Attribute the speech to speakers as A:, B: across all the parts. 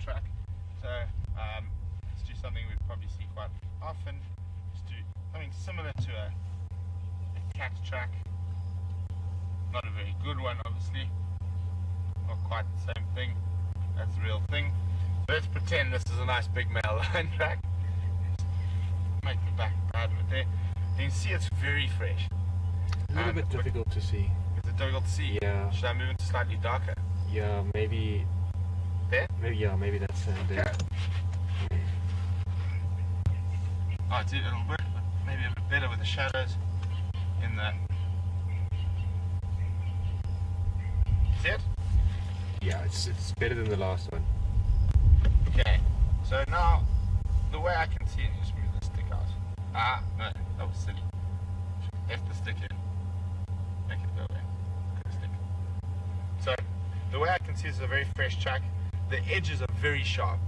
A: track. So let's do something we'd probably see quite often. Let's do something similar to a cat track. Not a very good one, obviously. Not quite the same thing. That's the real thing. Let's pretend this is a nice big male line track. Make the back part of it there. You can see it's very fresh.
B: A little bit difficult to see.
A: Is it difficult to see?
B: Yeah.
A: Should I move it to slightly darker?
B: Yeah, maybe.
A: There?
B: Maybe that's there.
A: Okay. Oh, it'll work maybe a bit better with the shadows in the. See it?
B: Yeah, it's better than the last one.
A: Okay. So now the way I can see it, just move the stick out. Ah, no, that was silly. Left the stick in. Make it go away. Good stick. So the way I can see it is a very fresh track. The edges are very sharp.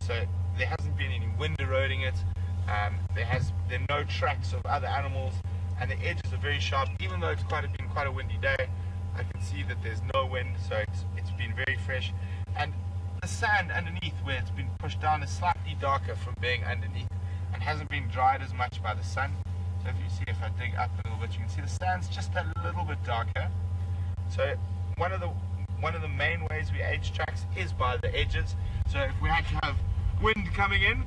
A: So there hasn't been any wind eroding it. There are no tracks of other animals, and the edges are very sharp. Even though it's been quite a windy day, I can see that there's no wind, so it's been very fresh. And the sand underneath where it's been pushed down is slightly darker from being underneath and hasn't been dried as much by the sun. So if you see, if I dig up a little bit, you can see the sand's just a little bit darker. So one of the main ways we age tracks is by the edges. So if we had to have wind coming in,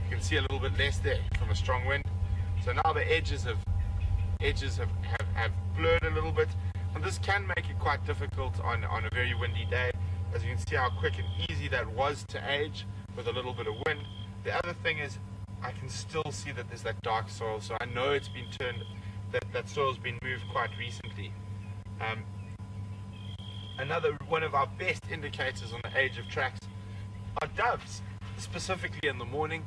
A: you can see a little bit less there from a strong wind. So now the edges have blurred a little bit, and this can make it quite difficult on a very windy day. As you can see how quick and easy that was to age with a little bit of wind. The other thing is I can still see that there's that dark soil, so I know it's been turned, that soil's been moved quite recently. Another one of our best indicators on the age of tracks are doves, specifically in the morning,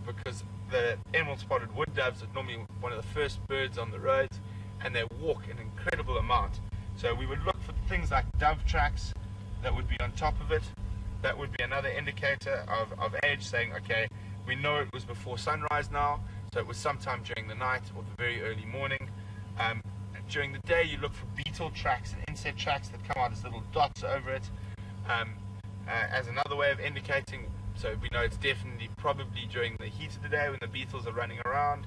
A: because the emerald spotted wood doves are normally one of the first birds on the roads, and they walk an incredible amount. So we would look for things like dove tracks that would be on top of it. That would be another indicator of age, saying, okay, we know it was before sunrise now, so it was sometime during the night or the very early morning. During the day, you look for beetle tracks and insect tracks that come out as little dots over it, as another way of indicating. So we know it's definitely probably during the heat of the day when the beetles are running around.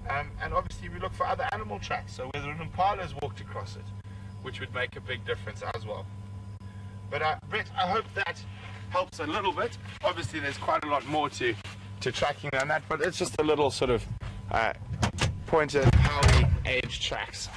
A: And obviously we look for other animal tracks, so whether an impala has walked across it, which would make a big difference as well. But Brent, I hope that helps a little bit. Obviously there's quite a lot more to tracking than that, but it's just a little sort of pointer how we age tracks.